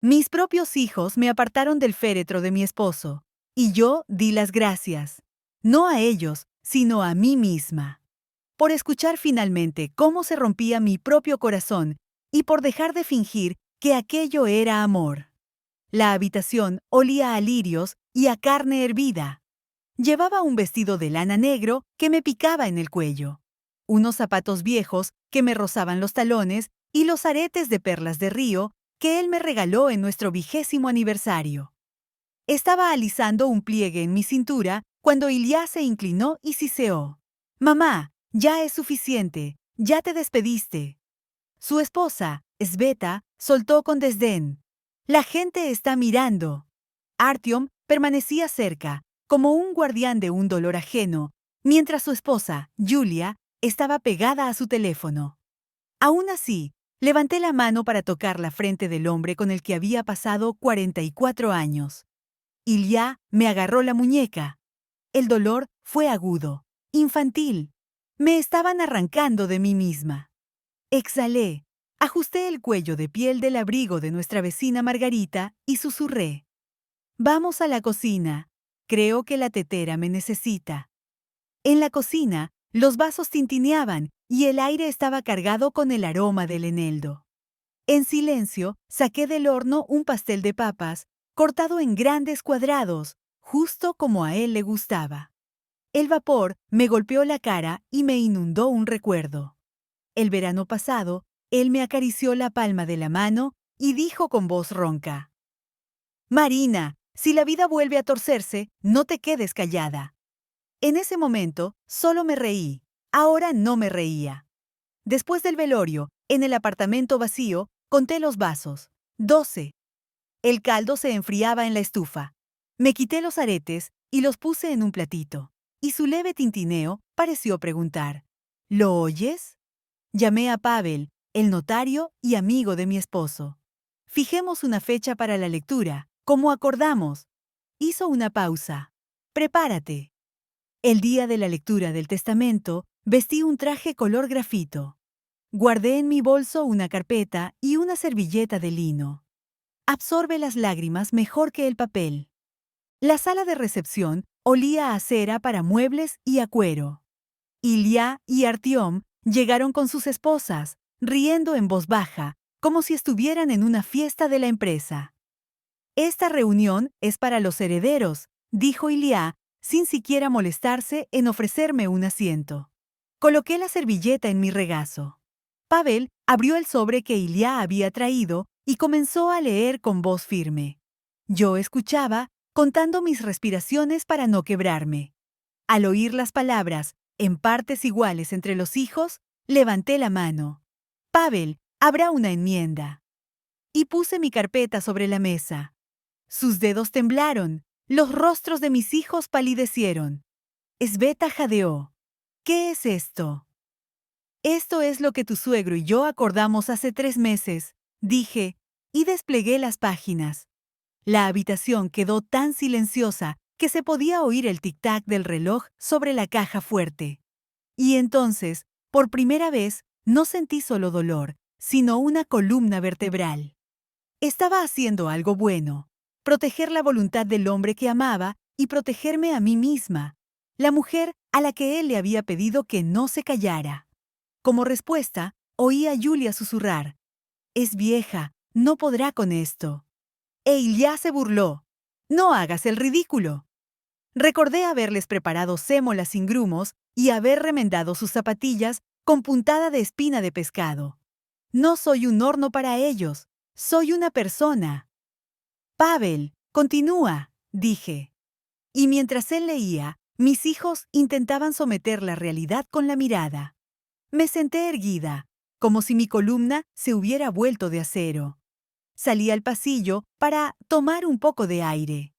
Mis propios hijos me apartaron del féretro de mi esposo, y yo di las gracias, no a ellos, sino a mí misma, por escuchar finalmente cómo se rompía mi propio corazón y por dejar de fingir que aquello era amor. La habitación olía a lirios y a carne hervida. Llevaba un vestido de lana negro que me picaba en el cuello, unos zapatos viejos que me rozaban los talones y los aretes de perlas de río que él me regaló en nuestro 20º aniversario. Estaba alisando un pliegue en mi cintura cuando Iliá se inclinó y siseó. «Mamá, ya es suficiente, ya te despediste». Su esposa, Sveta, soltó con desdén. «La gente está mirando». Artyom permanecía cerca, como un guardián de un dolor ajeno, mientras su esposa, Yulia, estaba pegada a su teléfono. Aún así, levanté la mano para tocar la frente del hombre con el que había pasado 44 años. Ilya me agarró la muñeca. El dolor fue agudo, infantil. Me estaban arrancando de mí misma. Exhalé, ajusté el cuello de piel del abrigo de nuestra vecina Margarita y susurré. «Vamos a la cocina. Creo que la tetera me necesita». En la cocina, los vasos tintineaban y el aire estaba cargado con el aroma del eneldo. En silencio, saqué del horno un pastel de papas, cortado en grandes cuadrados, justo como a él le gustaba. El vapor me golpeó la cara y me inundó un recuerdo. El verano pasado, él me acarició la palma de la mano y dijo con voz ronca: «Marina, si la vida vuelve a torcerse, no te quedes callada». En ese momento, solo me reí. Ahora no me reía. Después del velorio, en el apartamento vacío, conté los vasos. 12. El caldo se enfriaba en la estufa. Me quité los aretes y los puse en un platito. Y su leve tintineo pareció preguntar: «¿Lo oyes?». Llamé a Pavel, el notario y amigo de mi esposo. Fijemos una fecha para la lectura, como acordamos. Hizo una pausa. «Prepárate». El día de la lectura del testamento, vestí un traje color grafito. Guardé en mi bolso una carpeta y una servilleta de lino. Absorbe las lágrimas mejor que el papel. La sala de recepción olía a cera para muebles y a cuero. Ilya y Artyom llegaron con sus esposas, riendo en voz baja, como si estuvieran en una fiesta de la empresa. «Esta reunión es para los herederos», dijo Ilya, sin siquiera molestarse en ofrecerme un asiento. Coloqué la servilleta en mi regazo. Pavel abrió el sobre que Ilya había traído y comenzó a leer con voz firme. Yo escuchaba, contando mis respiraciones para no quebrarme. Al oír las palabras, en partes iguales entre los hijos, levanté la mano. «Pavel, habrá una enmienda». Y puse mi carpeta sobre la mesa. Sus dedos temblaron, los rostros de mis hijos palidecieron. Sveta jadeó. «¿Qué es esto?». «Esto es lo que tu suegro y yo acordamos hace 3 meses», dije, y desplegué las páginas. La habitación quedó tan silenciosa que se podía oír el tic-tac del reloj sobre la caja fuerte. Y entonces, por primera vez, no sentí solo dolor, sino una columna vertebral. Estaba haciendo algo bueno. Proteger la voluntad del hombre que amaba y protegerme a mí misma, la mujer a la que él le había pedido que no se callara. Como respuesta, oí a Yulia susurrar: «Es vieja, no podrá con esto». E Ilya se burló: «No hagas el ridículo». Recordé haberles preparado sémola sin grumos y haber remendado sus zapatillas con puntada de espina de pescado. No soy un horno para ellos, soy una persona. «Pavel, continúa», dije. Y mientras él leía, mis hijos intentaban someter la realidad con la mirada. Me senté erguida, como si mi columna se hubiera vuelto de acero. Salí al pasillo para tomar un poco de aire.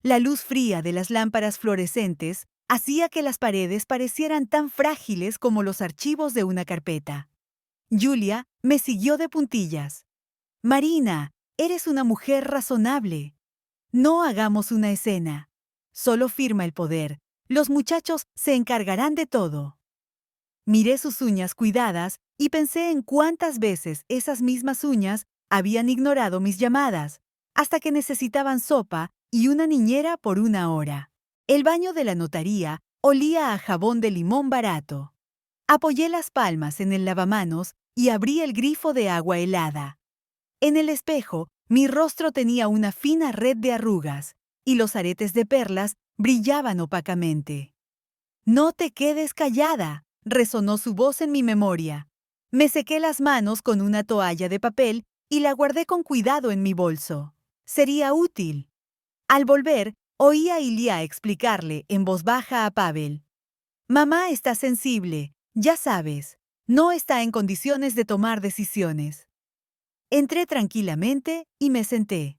La luz fría de las lámparas fluorescentes hacía que las paredes parecieran tan frágiles como los archivos de una carpeta. Yulia me siguió de puntillas. «Marina, eres una mujer razonable. No hagamos una escena. Solo firma el poder. Los muchachos se encargarán de todo». Miré sus uñas cuidadas y pensé en cuántas veces esas mismas uñas habían ignorado mis llamadas, hasta que necesitaban sopa y una niñera por 1 hora. El baño de la notaría olía a jabón de limón barato. Apoyé las palmas en el lavamanos y abrí el grifo de agua helada. En el espejo, mi rostro tenía una fina red de arrugas, y los aretes de perlas brillaban opacamente. «No te quedes callada», resonó su voz en mi memoria. Me sequé las manos con una toalla de papel y la guardé con cuidado en mi bolso. Sería útil. Al volver, oí a Ilia explicarle en voz baja a Pavel. «Mamá está sensible, ya sabes. No está en condiciones de tomar decisiones». Entré tranquilamente y me senté.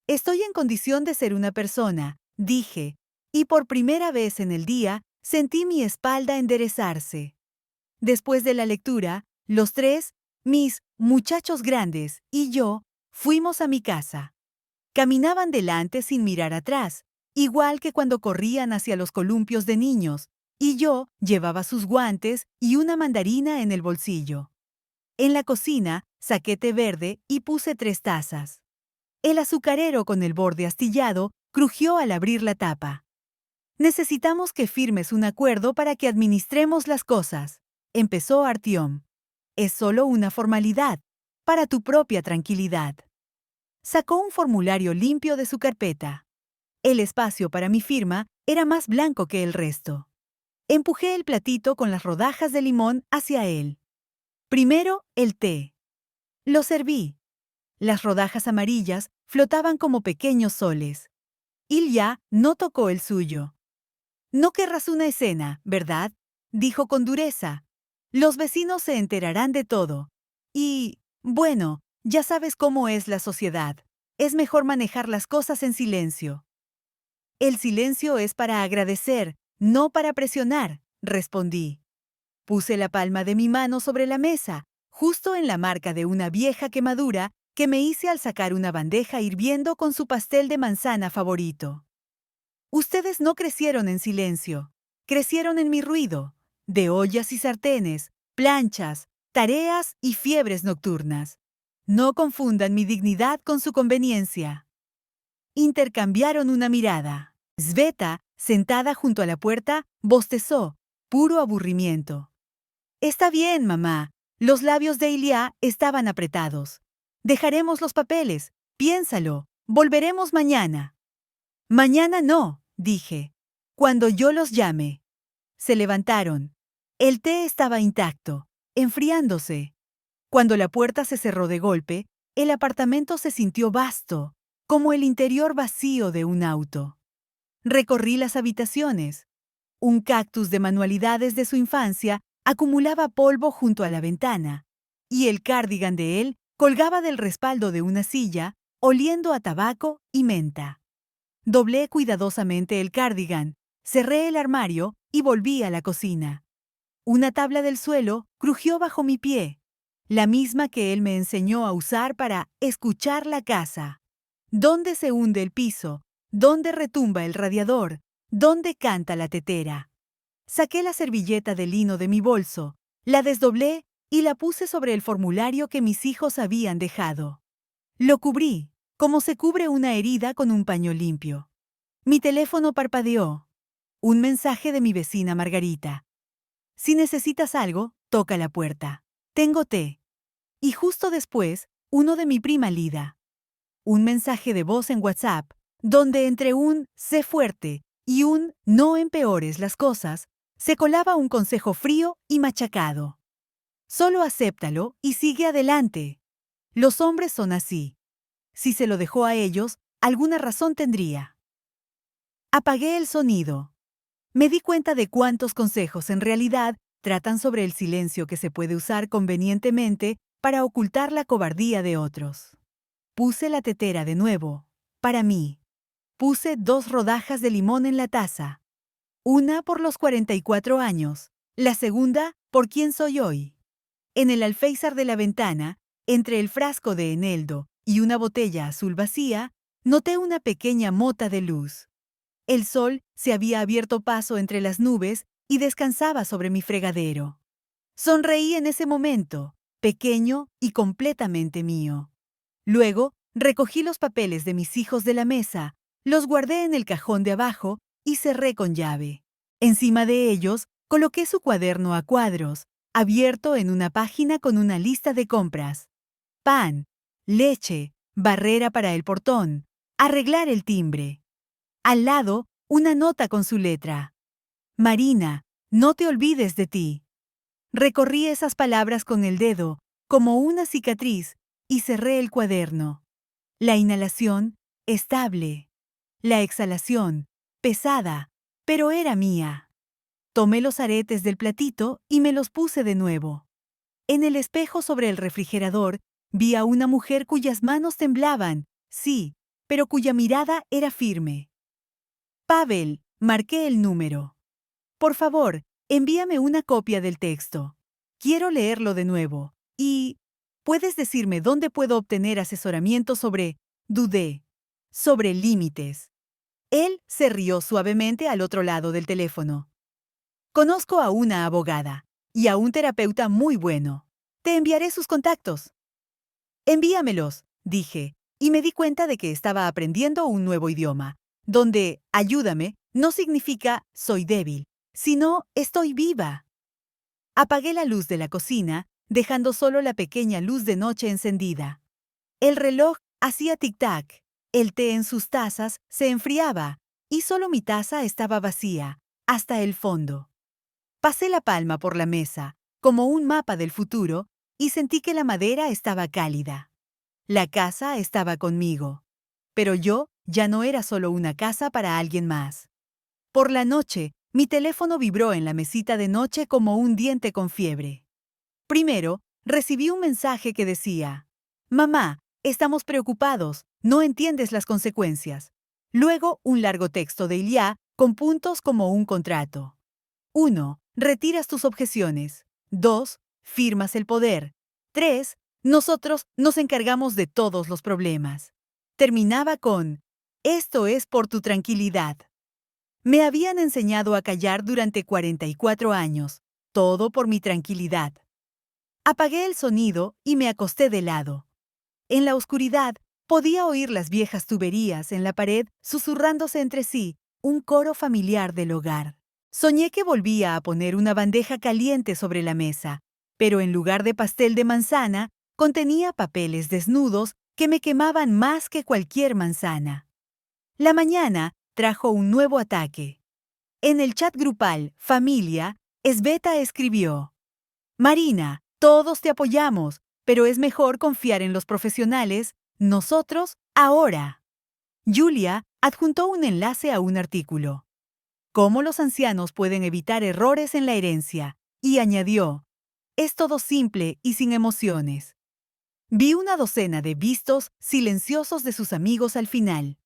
«Estoy en condición de ser una persona», dije, y por primera vez en el día sentí mi espalda enderezarse. Después de la lectura, los tres, mis muchachos grandes y yo, fuimos a mi casa. Caminaban delante sin mirar atrás, igual que cuando corrían hacia los columpios de niños, y yo llevaba sus guantes y una mandarina en el bolsillo. En la cocina, saqué té verde y puse 3 tazas. El azucarero con el borde astillado crujió al abrir la tapa. «Necesitamos que firmes un acuerdo para que administremos las cosas», empezó Artyom. «Es solo una formalidad, para tu propia tranquilidad». Sacó un formulario limpio de su carpeta. El espacio para mi firma era más blanco que el resto. Empujé el platito con las rodajas de limón hacia él. Primero, el té. Lo serví. Las rodajas amarillas flotaban como pequeños soles. Ilya no tocó el suyo. «No querrás una escena, ¿verdad?», dijo con dureza. «Los vecinos se enterarán de todo. Y, bueno, ya sabes cómo es la sociedad. Es mejor manejar las cosas en silencio». «El silencio es para agradecer, no para presionar», respondí. Puse la palma de mi mano sobre la mesa, justo en la marca de una vieja quemadura que me hice al sacar una bandeja hirviendo con su pastel de manzana favorito. «Ustedes no crecieron en silencio, crecieron en mi ruido, de ollas y sartenes, planchas, tareas y fiebres nocturnas. No confundan mi dignidad con su conveniencia». Intercambiaron una mirada. Sveta, sentada junto a la puerta, bostezó, puro aburrimiento. «Está bien, mamá». Los labios de Ilya estaban apretados. «Dejaremos los papeles. Piénsalo. Volveremos mañana». «Mañana no», dije. «Cuando yo los llame». Se levantaron. El té estaba intacto, enfriándose. Cuando la puerta se cerró de golpe, el apartamento se sintió vasto, como el interior vacío de un auto. Recorrí las habitaciones. Un cactus de manualidades de su infancia acumulaba polvo junto a la ventana, y el cardigan de él colgaba del respaldo de una silla, oliendo a tabaco y menta. Doblé cuidadosamente el cardigan, cerré el armario y volví a la cocina. Una tabla del suelo crujió bajo mi pie, la misma que él me enseñó a usar para escuchar la casa. ¿Dónde se hunde el piso? ¿Dónde retumba el radiador? ¿Dónde canta la tetera? Saqué la servilleta de lino de mi bolso, la desdoblé y la puse sobre el formulario que mis hijos habían dejado. Lo cubrí, como se cubre una herida con un paño limpio. Mi teléfono parpadeó. Un mensaje de mi vecina Margarita. «Si necesitas algo, toca la puerta. Tengo té». Y justo después, uno de mi prima Lida. Un mensaje de voz en WhatsApp, donde entre un «sé fuerte» y un «no empeores las cosas», se colaba un consejo frío y machacado. «Solo acéptalo y sigue adelante. Los hombres son así. Si se lo dejó a ellos, alguna razón tendría». Apagué el sonido. Me di cuenta de cuántos consejos en realidad tratan sobre el silencio que se puede usar convenientemente para ocultar la cobardía de otros. Puse la tetera de nuevo, para mí. Puse 2 rodajas de limón en la taza. Una por los 44 años, la segunda por quién soy hoy. En el alféizar de la ventana, entre el frasco de eneldo y una botella azul vacía, noté una pequeña mota de luz. El sol se había abierto paso entre las nubes y descansaba sobre mi fregadero. Sonreí en ese momento, pequeño y completamente mío. Luego, recogí los papeles de mis hijos de la mesa, los guardé en el cajón de abajo y cerré con llave. Encima de ellos, coloqué su cuaderno a cuadros, abierto en una página con una lista de compras. Pan, leche, barrera para el portón, arreglar el timbre. Al lado, una nota con su letra. Marina, no te olvides de ti. Recorrí esas palabras con el dedo, como una cicatriz, y cerré el cuaderno. La inhalación, estable. La exhalación, pesada, pero era mía. Tomé los aretes del platito y me los puse de nuevo. En el espejo sobre el refrigerador, vi a una mujer cuyas manos temblaban, sí, pero cuya mirada era firme. Pavel, marqué el número. Por favor, envíame una copia del texto. Quiero leerlo de nuevo. Y, ¿puedes decirme dónde puedo obtener asesoramiento sobre, dudé, sobre límites? Él se rió suavemente al otro lado del teléfono. Conozco a una abogada y a un terapeuta muy bueno. Te enviaré sus contactos. Envíamelos, dije, y me di cuenta de que estaba aprendiendo un nuevo idioma, donde ayúdame no significa soy débil, sino estoy viva. Apagué la luz de la cocina, dejando solo la pequeña luz de noche encendida. El reloj hacía tic-tac, el té en sus tazas se enfriaba, y solo mi taza estaba vacía, hasta el fondo. Pasé la palma por la mesa, como un mapa del futuro, y sentí que la madera estaba cálida. La casa estaba conmigo. Pero yo ya no era solo una casa para alguien más. Por la noche, mi teléfono vibró en la mesita de noche como un diente con fiebre. Primero, recibí un mensaje que decía: Mamá, estamos preocupados, no entiendes las consecuencias. Luego, un largo texto de Ilya, con puntos como un contrato. 1. Retiras tus objeciones. 2. Firmas el poder. 3. Nosotros nos encargamos de todos los problemas. Terminaba con: esto es por tu tranquilidad. Me habían enseñado a callar durante 44 años, todo por mi tranquilidad. Apagué el sonido y me acosté de lado. En la oscuridad, podía oír las viejas tuberías en la pared susurrándose entre sí, un coro familiar del hogar. Soñé que volvía a poner una bandeja caliente sobre la mesa, pero en lugar de pastel de manzana, contenía papeles desnudos que me quemaban más que cualquier manzana. La mañana trajo un nuevo ataque. En el chat grupal Familia, Sveta escribió: Marina, todos te apoyamos, pero es mejor confiar en los profesionales, nosotros, ahora. Julia adjuntó un enlace a un artículo: Cómo los ancianos pueden evitar errores en la herencia, y añadió: es todo simple y sin emociones. Vi una docena de vistos silenciosos de sus amigos al final.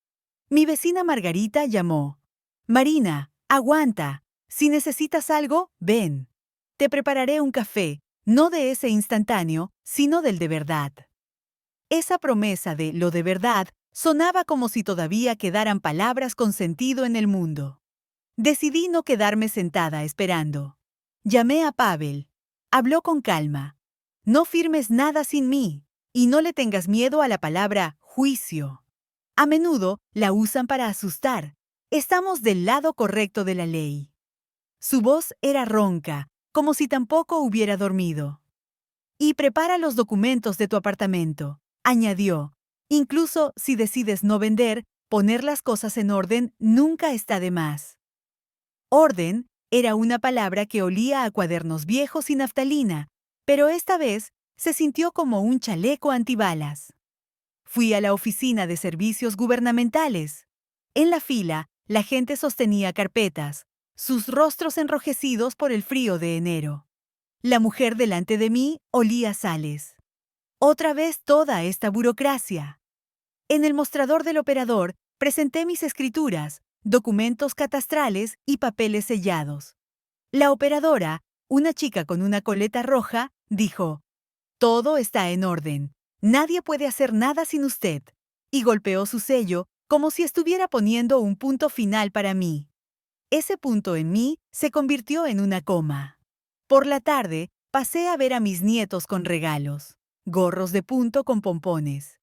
Mi vecina Margarita llamó: Marina, aguanta. Si necesitas algo, ven. Te prepararé un café, no de ese instantáneo, sino del de verdad. Esa promesa de lo de verdad sonaba como si todavía quedaran palabras con sentido en el mundo. Decidí no quedarme sentada esperando. Llamé a Pavel. Habló con calma. No firmes nada sin mí, y no le tengas miedo a la palabra juicio. A menudo la usan para asustar. Estamos del lado correcto de la ley. Su voz era ronca, como si tampoco hubiera dormido. Y prepara los documentos de tu apartamento, añadió. Incluso si decides no vender, poner las cosas en orden nunca está de más. Orden era una palabra que olía a cuadernos viejos y naftalina, pero esta vez se sintió como un chaleco antibalas. Fui a la oficina de servicios gubernamentales. En la fila, la gente sostenía carpetas, sus rostros enrojecidos por el frío de enero. La mujer delante de mí olía sales. Otra vez toda esta burocracia. En el mostrador del operador presenté mis escrituras, documentos catastrales y papeles sellados. La operadora, una chica con una coleta roja, dijo: todo está en orden. Nadie puede hacer nada sin usted. Y golpeó su sello como si estuviera poniendo un punto final para mí. Ese punto en mí se convirtió en una coma. Por la tarde, pasé a ver a mis nietos con regalos, gorros de punto con pompones.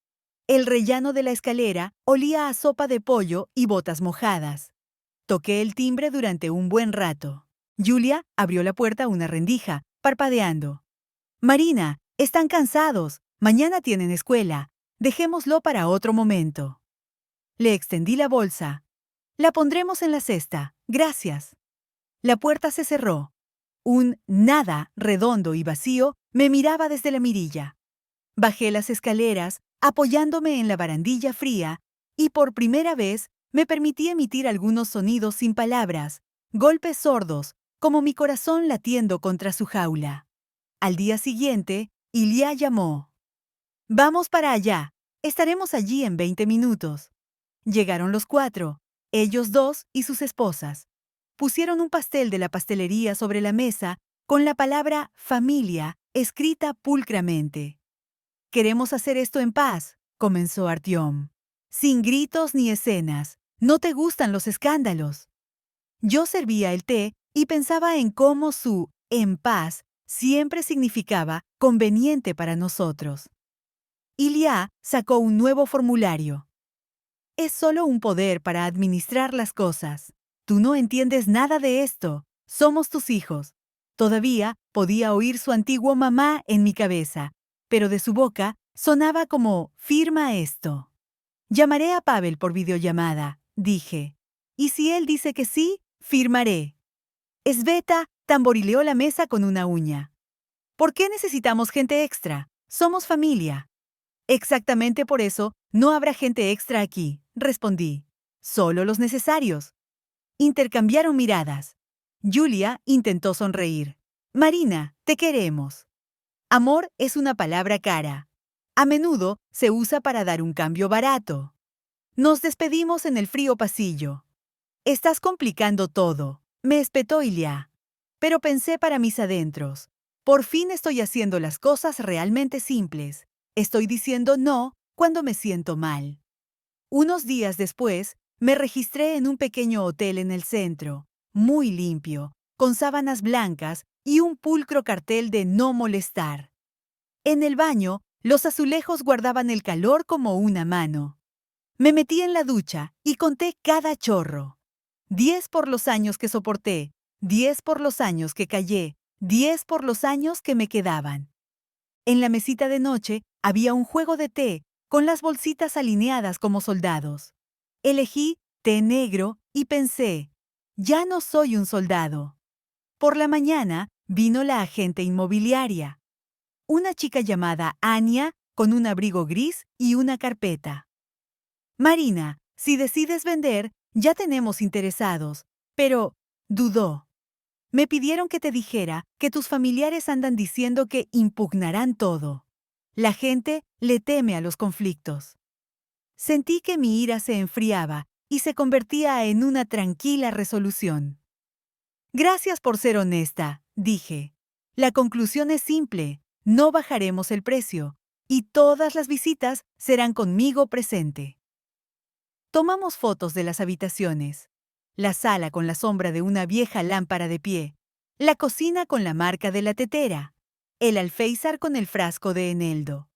El rellano de la escalera olía a sopa de pollo y botas mojadas. Toqué el timbre durante un buen rato. Julia abrió la puerta a una rendija, parpadeando. Marina, están cansados. Mañana tienen escuela. Dejémoslo para otro momento. Le extendí la bolsa. La pondremos en la cesta. Gracias. La puerta se cerró. Un nada redondo y vacío me miraba desde la mirilla. Bajé las escaleras, apoyándome en la barandilla fría, y por primera vez me permití emitir algunos sonidos sin palabras, golpes sordos, como mi corazón latiendo contra su jaula. Al día siguiente, Ilia llamó. Vamos para allá. Estaremos allí en 20 minutos. Llegaron los 4, ellos 2 y sus esposas. Pusieron un pastel de la pastelería sobre la mesa con la palabra familia escrita pulcramente. Queremos hacer esto en paz, comenzó Artyom. Sin gritos ni escenas. No te gustan los escándalos. Yo servía el té y pensaba en cómo su en paz siempre significaba conveniente para nosotros. Ilia sacó un nuevo formulario. Es solo un poder para administrar las cosas. Tú no entiendes nada de esto. Somos tus hijos. Todavía podía oír su antiguo mamá en mi cabeza, pero de su boca sonaba como firma esto. Llamaré a Pavel por videollamada, dije. Y si él dice que sí, firmaré. Sveta tamborileó la mesa con una uña. ¿Por qué necesitamos gente extra? Somos familia. Exactamente por eso no habrá gente extra aquí, respondí. Solo los necesarios. Intercambiaron miradas. Julia intentó sonreír. Marina, te queremos. Amor es una palabra cara. A menudo se usa para dar un cambio barato. Nos despedimos en el frío pasillo. Estás complicando todo, me espetó Ilia. Pero pensé para mis adentros. Por fin estoy haciendo las cosas realmente simples. Estoy diciendo no cuando me siento mal. Unos días después, me registré en un pequeño hotel en el centro, muy limpio, con sábanas blancas y un pulcro cartel de no molestar. En el baño, los azulejos guardaban el calor como una mano. Me metí en la ducha y conté cada chorro. 10 por los años que soporté, 10 por los años que callé, 10 por los años que me quedaban. En la mesita de noche había un juego de té con las bolsitas alineadas como soldados. Elegí té negro y pensé, ya no soy un soldado. Por la mañana vino la agente inmobiliaria. Una chica llamada Anya con un abrigo gris y una carpeta. Marina, si decides vender, ya tenemos interesados, pero dudó. Me pidieron que te dijera que tus familiares andan diciendo que impugnarán todo. La gente le teme a los conflictos. Sentí que mi ira se enfriaba y se convertía en una tranquila resolución. Gracias por ser honesta, dije. La conclusión es simple, no bajaremos el precio, y todas las visitas serán conmigo presente. Tomamos fotos de las habitaciones. La sala con la sombra de una vieja lámpara de pie. La cocina con la marca de la tetera. El alféizar con el frasco de eneldo.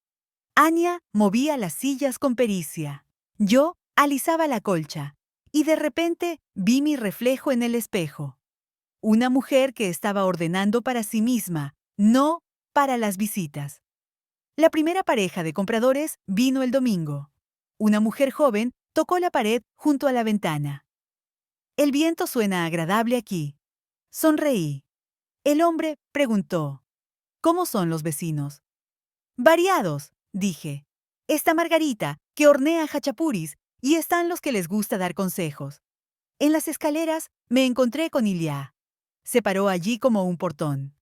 Anya movía las sillas con pericia. Yo alisaba la colcha. Y de repente vi mi reflejo en el espejo. Una mujer que estaba ordenando para sí misma, no para las visitas. La primera pareja de compradores vino el domingo. Una mujer joven tocó la pared junto a la ventana. El viento suena agradable aquí. Sonreí. El hombre preguntó, ¿cómo son los vecinos? Variados, dije. Está Margarita, que hornea hachapuris, y están los que les gusta dar consejos. En las escaleras me encontré con Ilia. Se paró allí como un portón.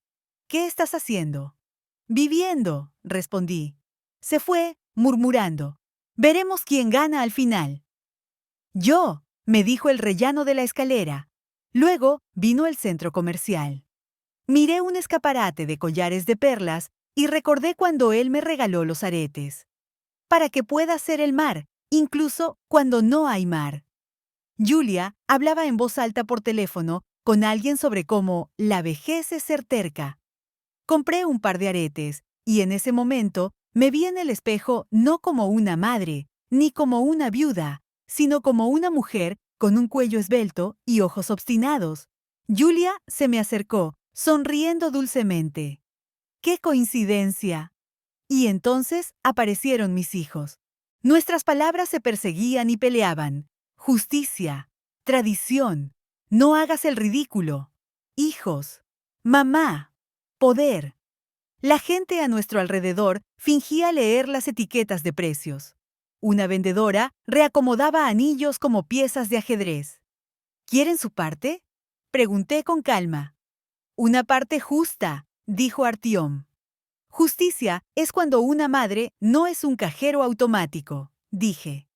¿Qué estás haciendo? Viviendo, respondí. Se fue, murmurando. Veremos quién gana al final. Yo, me dijo el rellano de la escalera. Luego vino el centro comercial. Miré un escaparate de collares de perlas y recordé cuando él me regaló los aretes. Para que pueda ser el mar, incluso cuando no hay mar. Julia hablaba en voz alta por teléfono con alguien sobre cómo la vejez es ser terca. Compré un par de aretes y en ese momento Me vi en el espejo no como una madre, ni como una viuda, sino como una mujer con un cuello esbelto y ojos obstinados. Julia se me acercó, sonriendo dulcemente. ¡Qué coincidencia! Y entonces aparecieron mis hijos. Nuestras palabras se perseguían y peleaban. Justicia, tradición, no hagas el ridículo. Hijos, mamá, poder. La gente a nuestro alrededor fingía leer las etiquetas de precios. Una vendedora reacomodaba anillos como piezas de ajedrez. ¿Quieren su parte? Pregunté con calma. Una parte justa, dijo Artiom. Justicia es cuando una madre no es un cajero automático, dije.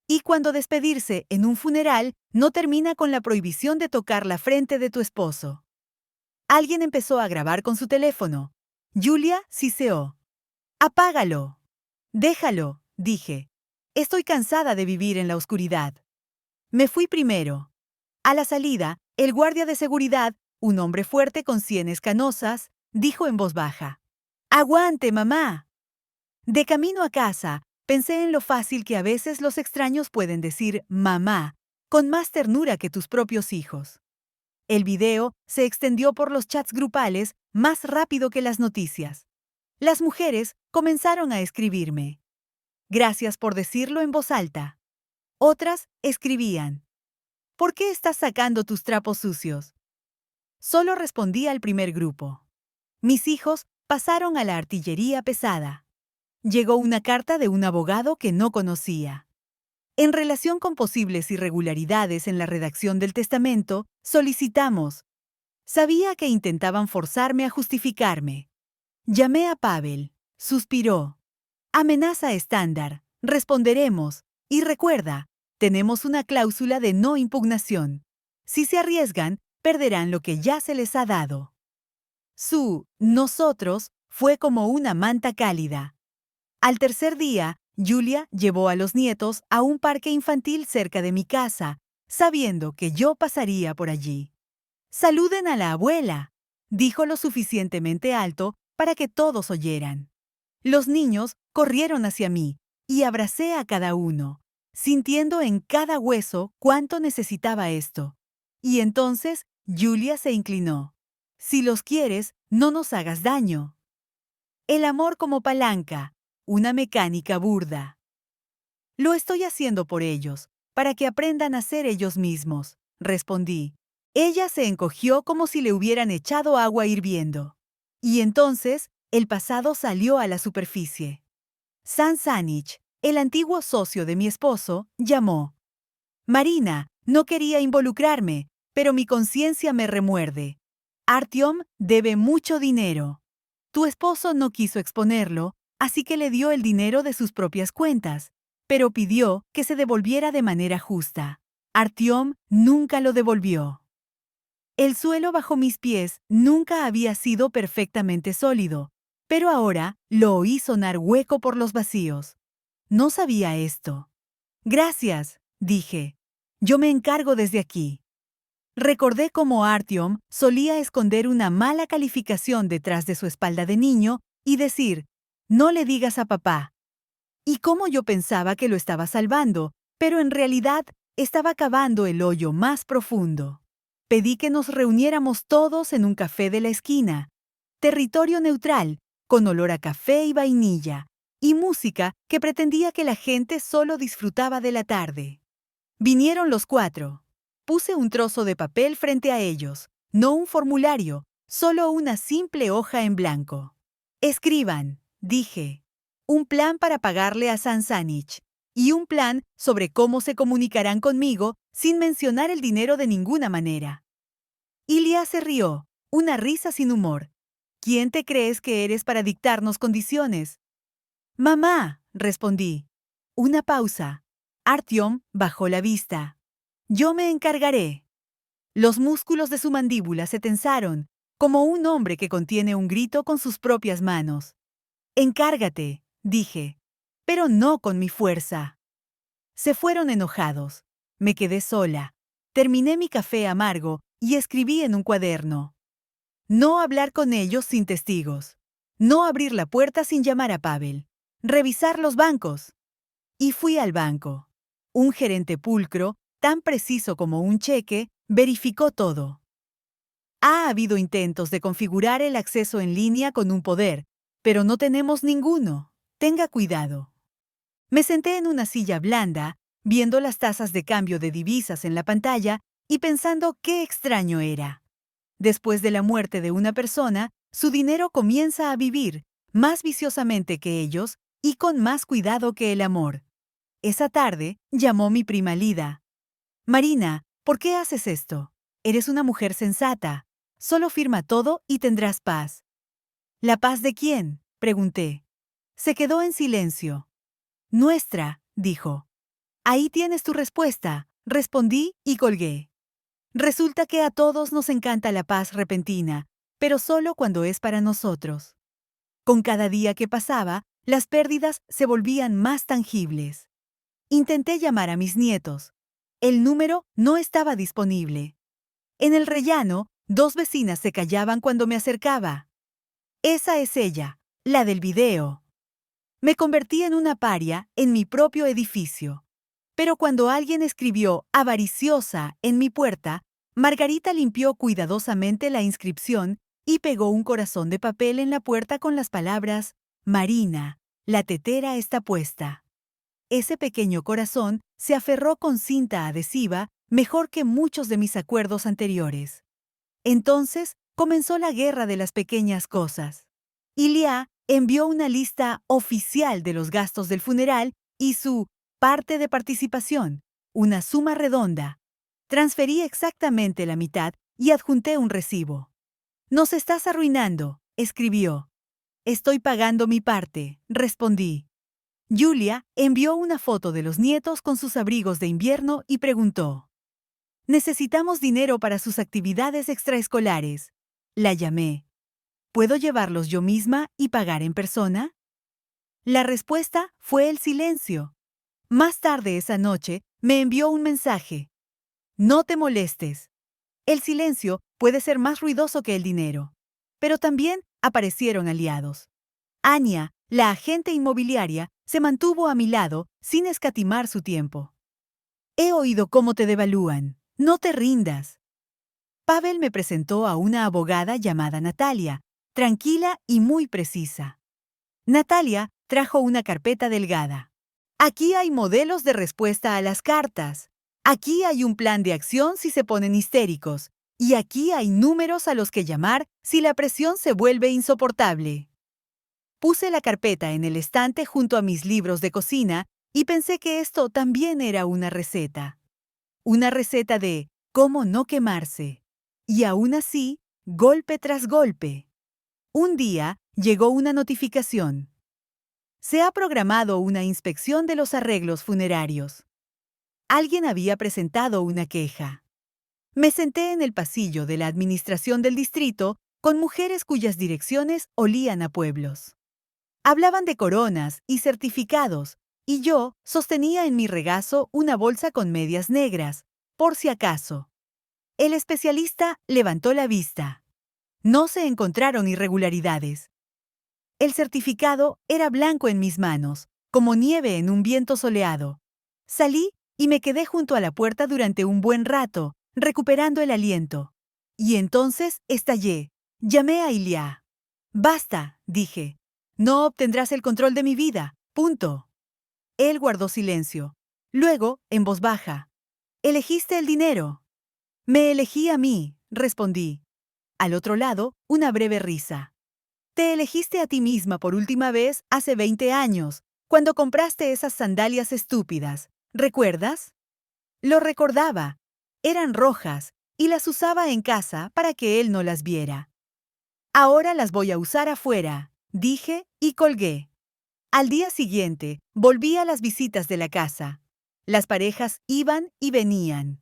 Y cuando despedirse en un funeral no termina con la prohibición de tocar la frente de tu esposo. Alguien empezó a grabar con su teléfono. Julia siseó. Apágalo. Déjalo, dije. Estoy cansada de vivir en la oscuridad. Me fui primero. A la salida, el guardia de seguridad, un hombre fuerte con sienes canosas, dijo en voz baja. ¡Aguante, mamá! De camino a casa, pensé en lo fácil que a veces los extraños pueden decir mamá con más ternura que tus propios hijos. El video se extendió por los chats grupales más rápido que las noticias. Las mujeres comenzaron a escribirme. Gracias por decirlo en voz alta. Otras escribían. ¿Por qué estás sacando tus trapos sucios? Solo respondí al primer grupo. Mis hijos pasaron a la artillería pesada. Llegó una carta de un abogado que no conocía. En relación con posibles irregularidades en la redacción del testamento, solicitamos. Sabía que intentaban forzarme a justificarme. Llamé a Pavel. Suspiró. Amenaza estándar. Responderemos. Y recuerda, tenemos una cláusula de no impugnación. Si se arriesgan, perderán lo que ya se les ha dado. Su nosotros fue como una manta cálida. Al tercer día, Julia llevó a los nietos a un parque infantil cerca de mi casa, sabiendo que yo pasaría por allí. «Saluden a la abuela», dijo lo suficientemente alto para que todos oyeran. Los niños corrieron hacia mí y abracé a cada uno, sintiendo en cada hueso cuánto necesitaba esto. Y entonces Julia se inclinó. «Si los quieres, no nos hagas daño». El amor como palanca, una mecánica burda. Lo estoy haciendo por ellos, para que aprendan a ser ellos mismos, respondí. Ella se encogió como si le hubieran echado agua hirviendo. Y entonces, el pasado salió a la superficie. Sansanich, el antiguo socio de mi esposo, llamó. Marina, no quería involucrarme, pero mi conciencia me remuerde. Artyom debe mucho dinero. Tu esposo no quiso exponerlo, así que le dio el dinero de sus propias cuentas, pero pidió que se devolviera de manera justa. Artyom nunca lo devolvió. El suelo bajo mis pies nunca había sido perfectamente sólido, pero ahora lo oí sonar hueco por los vacíos. No sabía esto. Gracias, dije. Yo me encargo desde aquí. Recordé cómo Artyom solía esconder una mala calificación detrás de su espalda de niño y decir, no le digas a papá. Y cómo yo pensaba que lo estaba salvando, pero en realidad estaba cavando el hoyo más profundo. Pedí que nos reuniéramos todos en un café de la esquina. Territorio neutral, con olor a café y vainilla, y música que pretendía que la gente solo disfrutaba de la tarde. Vinieron los 4. Puse un trozo de papel frente a ellos, no un formulario, solo una simple hoja en blanco. Escriban, dije, un plan para pagarle a Sansanich y un plan sobre cómo se comunicarán conmigo sin mencionar el dinero de ninguna manera. Ilya se rió, una risa sin humor. ¿Quién te crees que eres para dictarnos condiciones? Mamá, respondí. Una pausa. Artyom bajó la vista. Yo me encargaré. Los músculos de su mandíbula se tensaron, como un hombre que contiene un grito con sus propias manos. Encárgate, dije, pero no con mi fuerza. Se fueron enojados. Me quedé sola. Terminé mi café amargo y escribí en un cuaderno. No hablar con ellos sin testigos. No abrir la puerta sin llamar a Pavel. revisar los bancos. Y fui al banco. Un gerente pulcro, tan preciso como un cheque, verificó todo. Ha habido intentos de configurar el acceso en línea con un poder, pero no tenemos ninguno. Tenga cuidado. Me senté en una silla blanda, viendo las tasas de cambio de divisas en la pantalla y pensando qué extraño era. Después de la muerte de una persona, su dinero comienza a vivir, más viciosamente que ellos y con más cuidado que el amor. Esa tarde, llamó mi prima Lida. Marina, ¿por qué haces esto? Eres una mujer sensata. Solo firma todo y tendrás paz. ¿La paz de quién? Pregunté. Se quedó en silencio. Nuestra, dijo. Ahí tienes tu respuesta, respondí y colgué. Resulta que a todos nos encanta la paz repentina, pero solo cuando es para nosotros. Con cada día que pasaba, las pérdidas se volvían más tangibles. Intenté llamar a mis nietos. El número no estaba disponible. En el rellano, 2 vecinas se callaban cuando me acercaba. Esa es ella, la del video. Me convertí en una paria en mi propio edificio. Pero cuando alguien escribió avariciosa en mi puerta, Margarita limpió cuidadosamente la inscripción y pegó un corazón de papel en la puerta con las palabras: Marina, la tetera está puesta. Ese pequeño corazón se aferró con cinta adhesiva mejor que muchos de mis acuerdos anteriores. Entonces comenzó la guerra de las pequeñas cosas. Ilia envió una lista oficial de los gastos del funeral y su parte de participación, una suma redonda. Transferí exactamente la mitad y adjunté un recibo. Nos estás arruinando, escribió. Estoy pagando mi parte, respondí. Julia envió una foto de los nietos con sus abrigos de invierno y preguntó: necesitamos dinero para sus actividades extraescolares. La llamé. ¿Puedo llevarlos yo misma y pagar en persona? La respuesta fue el silencio. Más tarde esa noche me envió un mensaje. No te molestes. El silencio puede ser más ruidoso que el dinero. Pero también aparecieron aliados. Anya, la agente inmobiliaria, se mantuvo a mi lado sin escatimar su tiempo. He oído cómo te devalúan. No te rindas. Pavel me presentó a una abogada llamada Natalia, tranquila y muy precisa. Natalia trajo una carpeta delgada. Aquí hay modelos de respuesta a las cartas. Aquí hay un plan de acción si se ponen histéricos. Y aquí hay números a los que llamar si la presión se vuelve insoportable. Puse la carpeta en el estante junto a mis libros de cocina y pensé que esto también era una receta. Una receta de cómo no quemarse. Y aún así, golpe tras golpe. Un día llegó una notificación. Se ha programado una inspección de los arreglos funerarios. Alguien había presentado una queja. Me senté en el pasillo de la administración del distrito con mujeres cuyas direcciones olían a pueblos. Hablaban de coronas y certificados, y yo sostenía en mi regazo una bolsa con medias negras, por si acaso. El especialista levantó la vista. No se encontraron irregularidades. El certificado era blanco en mis manos, como nieve en un viento soleado. Salí y me quedé junto a la puerta durante un buen rato, recuperando el aliento. Y entonces estallé. Llamé a Ilia. Basta, dije. No obtendrás el control de mi vida. Punto. Él guardó silencio. Luego, en voz baja: elegiste el dinero. Me elegí a mí, respondí. Al otro lado, una breve risa. Te elegiste a ti misma por última vez hace 20 años, cuando compraste esas sandalias estúpidas. ¿Recuerdas? Lo recordaba. Eran rojas, y las usaba en casa para que él no las viera. Ahora las voy a usar afuera, dije y colgué. Al día siguiente, volví a las visitas de la casa. Las parejas iban y venían.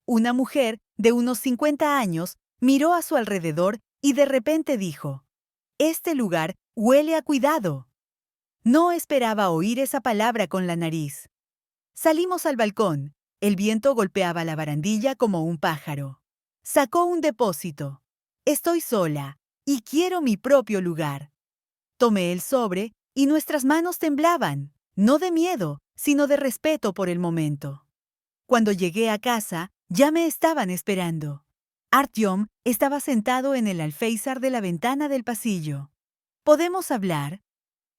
Una mujer, de unos 50 años, miró a su alrededor y de repente dijo: «Este lugar huele a cuidado». No esperaba oír esa palabra con la nariz. Salimos al balcón. El viento golpeaba la barandilla como un pájaro. Sacó un depósito. Estoy sola y quiero mi propio lugar. Tomé el sobre y nuestras manos temblaban, no de miedo, sino de respeto por el momento. Cuando llegué a casa, ya me estaban esperando. Artyom estaba sentado en el alféizar de la ventana del pasillo. ¿Podemos hablar?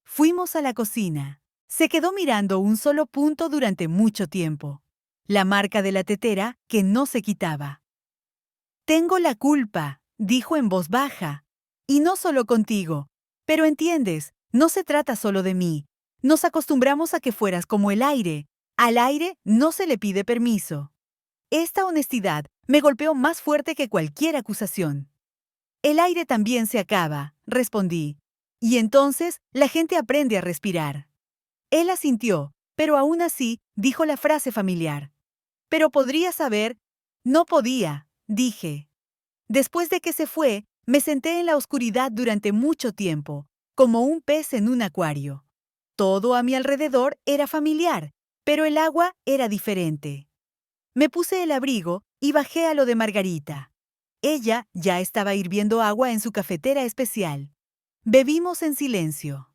Fuimos a la cocina. Se quedó mirando un solo punto durante mucho tiempo. La marca de la tetera que no se quitaba. Tengo la culpa, dijo en voz baja. Y no solo contigo. Pero entiendes, no se trata solo de mí. Nos acostumbramos a que fueras como el aire. Al aire no se le pide permiso. Esta honestidad me golpeó más fuerte que cualquier acusación. El aire también se acaba, respondí. Y entonces la gente aprende a respirar. Él asintió, pero aún así dijo la frase familiar. Pero podría saber. No podía, dije. Después de que se fue, me senté en la oscuridad durante mucho tiempo, como un pez en un acuario. Todo a mi alrededor era familiar, pero el agua era diferente. Me puse el abrigo y bajé a lo de Margarita. Ella ya estaba hirviendo agua en su cafetera especial. Bebimos en silencio.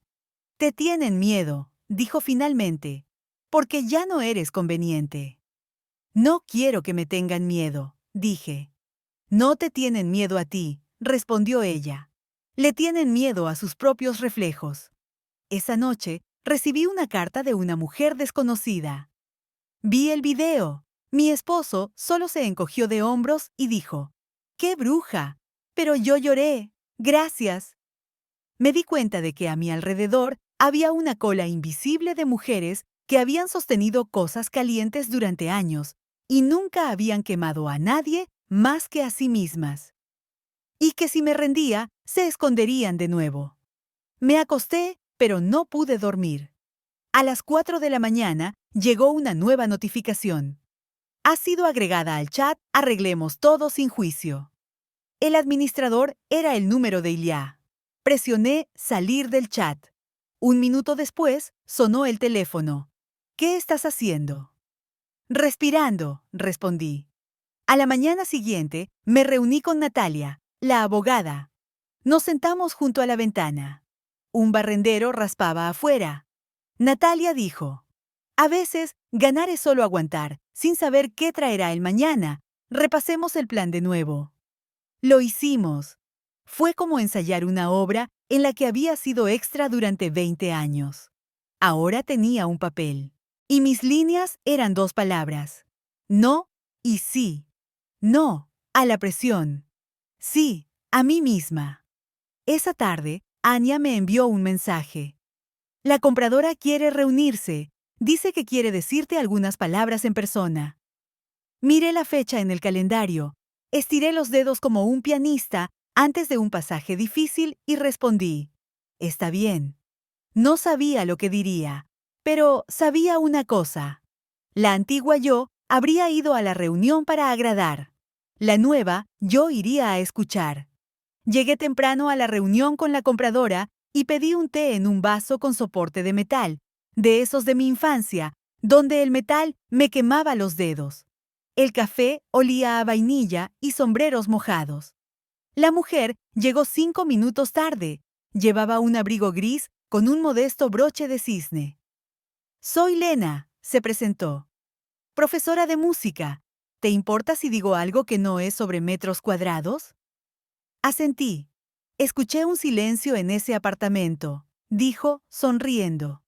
Te tienen miedo, dijo finalmente, porque ya no eres conveniente. No quiero que me tengan miedo, dije. No te tienen miedo a ti, respondió ella. Le tienen miedo a sus propios reflejos. Esa noche recibí una carta de una mujer desconocida. Vi el video. Mi esposo solo se encogió de hombros y dijo, ¡qué bruja! Pero yo lloré. Gracias. Me di cuenta de que a mi alrededor había una cola invisible de mujeres que habían sostenido cosas calientes durante años y nunca habían quemado a nadie más que a sí mismas. Y que si me rendía, se esconderían de nuevo. Me acosté, pero no pude dormir. A las 4 de la mañana llegó una nueva notificación. Ha sido agregada al chat Arreglemos Todo sin juicio. El administrador era el número de Ilya. Presioné Salir del chat. Un minuto después, sonó el teléfono. ¿Qué estás haciendo? Respirando, respondí. A la mañana siguiente, me reuní con Natalia, la abogada. Nos sentamos junto a la ventana. Un barrendero raspaba afuera. Natalia dijo, a veces, ganar es solo aguantar, sin saber qué traerá el mañana. Repasemos el plan de nuevo. Lo hicimos. Fue como ensayar una obra en la que había sido extra durante 20 años. Ahora tenía un papel. Y mis líneas eran 2 palabras. No y sí. No, a la presión. Sí, a mí misma. Esa tarde, Anya me envió un mensaje. La compradora quiere reunirse. Dice que quiere decirte algunas palabras en persona. Miré la fecha en el calendario. Estiré los dedos como un pianista antes de un pasaje difícil y respondí. Está bien. No sabía lo que diría, pero sabía una cosa. La antigua yo habría ido a la reunión para agradar. La nueva yo iría a escuchar. Llegué temprano a la reunión con la compradora y pedí un té en un vaso con soporte de metal, de esos de mi infancia, donde el metal me quemaba los dedos. El café olía a vainilla y sombreros mojados. La mujer llegó 5 minutos tarde. Llevaba un abrigo gris con un modesto broche de cisne. Soy Lena, se presentó. Profesora de música. ¿Te importa si digo algo que no es sobre metros cuadrados? Asentí. Escuché un silencio en ese apartamento, dijo, sonriendo.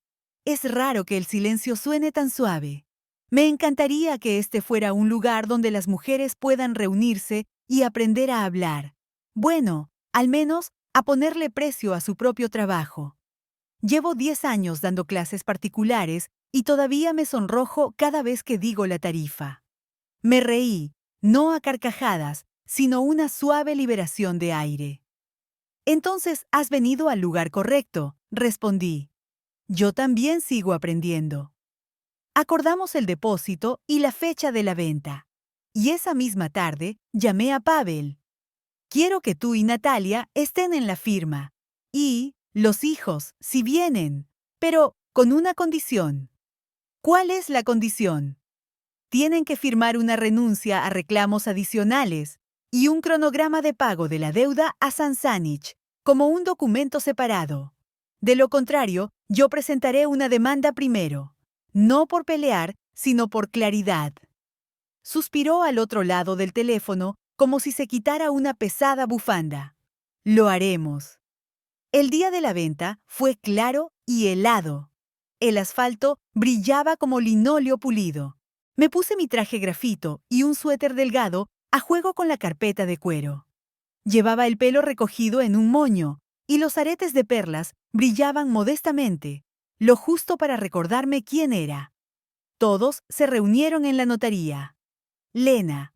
Es raro que el silencio suene tan suave. Me encantaría que este fuera un lugar donde las mujeres puedan reunirse y aprender a hablar. Bueno, al menos a ponerle precio a su propio trabajo. Llevo 10 años dando clases particulares y todavía me sonrojo cada vez que digo la tarifa. Me reí, no a carcajadas, sino una suave liberación de aire. Entonces has venido al lugar correcto, respondí. Yo también sigo aprendiendo. Acordamos el depósito y la fecha de la venta. Y esa misma tarde llamé a Pavel. Quiero que tú y Natalia estén en la firma. Y los hijos, si vienen. Pero con una condición. ¿Cuál es la condición? Tienen que firmar una renuncia a reclamos adicionales y un cronograma de pago de la deuda a Sansánich, como un documento separado. De lo contrario, yo presentaré una demanda primero. No por pelear, sino por claridad. Suspiró al otro lado del teléfono como si se quitara una pesada bufanda. Lo haremos. El día de la venta fue claro y helado. El asfalto brillaba como linóleo pulido. Me puse mi traje grafito y un suéter delgado a juego con la carpeta de cuero. Llevaba el pelo recogido en un moño y los aretes de perlas brillaban modestamente, lo justo para recordarme quién era. Todos se reunieron en la notaría. Lena,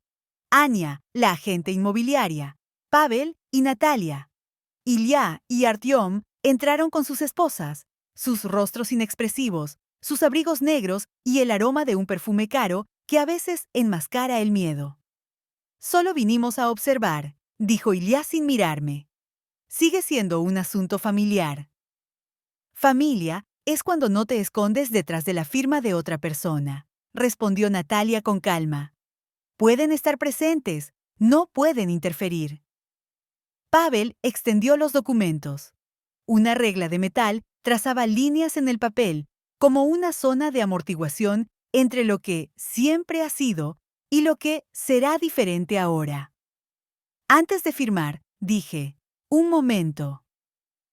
Anya, la agente inmobiliaria, Pavel y Natalia. Ilya y Artyom entraron con sus esposas, sus rostros inexpresivos, sus abrigos negros y el aroma de un perfume caro que a veces enmascara el miedo. Solo vinimos a observar, dijo Ilya sin mirarme. Sigue siendo un asunto familiar. Familia es cuando no te escondes detrás de la firma de otra persona, respondió Natalia con calma. Pueden estar presentes, no pueden interferir. Pavel extendió los documentos. Una regla de metal trazaba líneas en el papel, como una zona de amortiguación entre lo que siempre ha sido y lo que será diferente ahora. Antes de firmar, dije, un momento.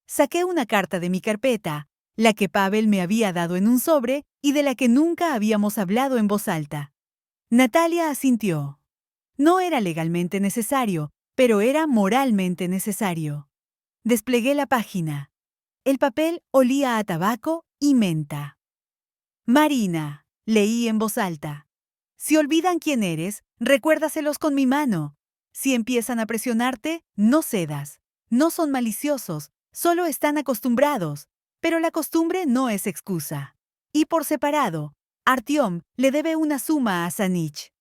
Saqué una carta de mi carpeta, la que Pavel me había dado en un sobre y de la que nunca habíamos hablado en voz alta. Natalia asintió. No era legalmente necesario, pero era moralmente necesario. Desplegué la página. El papel olía a tabaco y menta. Marina, leí en voz alta. Si olvidan quién eres, recuérdaselos con mi mano. Si empiezan a presionarte, no cedas. No son maliciosos, solo están acostumbrados. Pero la costumbre no es excusa. Y por separado, Artyom le debe una suma a Sanich.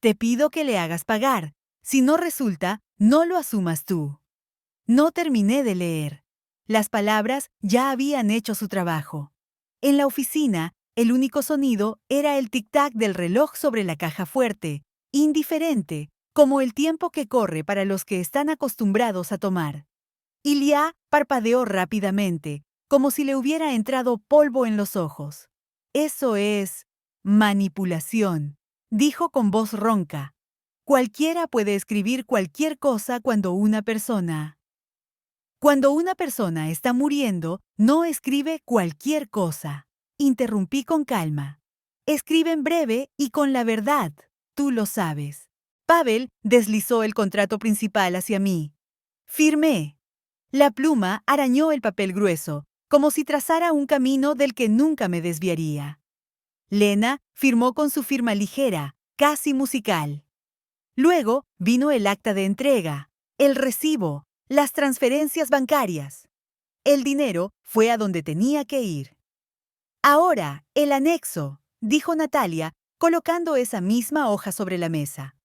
Te pido que le hagas pagar. Si no resulta, no lo asumas tú. No terminé de leer. Las palabras ya habían hecho su trabajo. En la oficina, el único sonido era el tic-tac del reloj sobre la caja fuerte, indiferente, como el tiempo que corre para los que están acostumbrados a tomar. Ilya parpadeó rápidamente, como si le hubiera entrado polvo en los ojos. Eso es manipulación, dijo con voz ronca. Cualquiera puede escribir cualquier cosa cuando una persona está muriendo, no escribe cualquier cosa. Interrumpí con calma. Escribe en breve y con la verdad. Tú lo sabes. Pavel deslizó el contrato principal hacia mí. Firmé. La pluma arañó el papel grueso, como si trazara un camino del que nunca me desviaría. Lena firmó con su firma ligera, casi musical. Luego vino el acta de entrega, el recibo, las transferencias bancarias. El dinero fue a donde tenía que ir. Ahora, el anexo, dijo Natalia, colocando esa misma hoja sobre la mesa.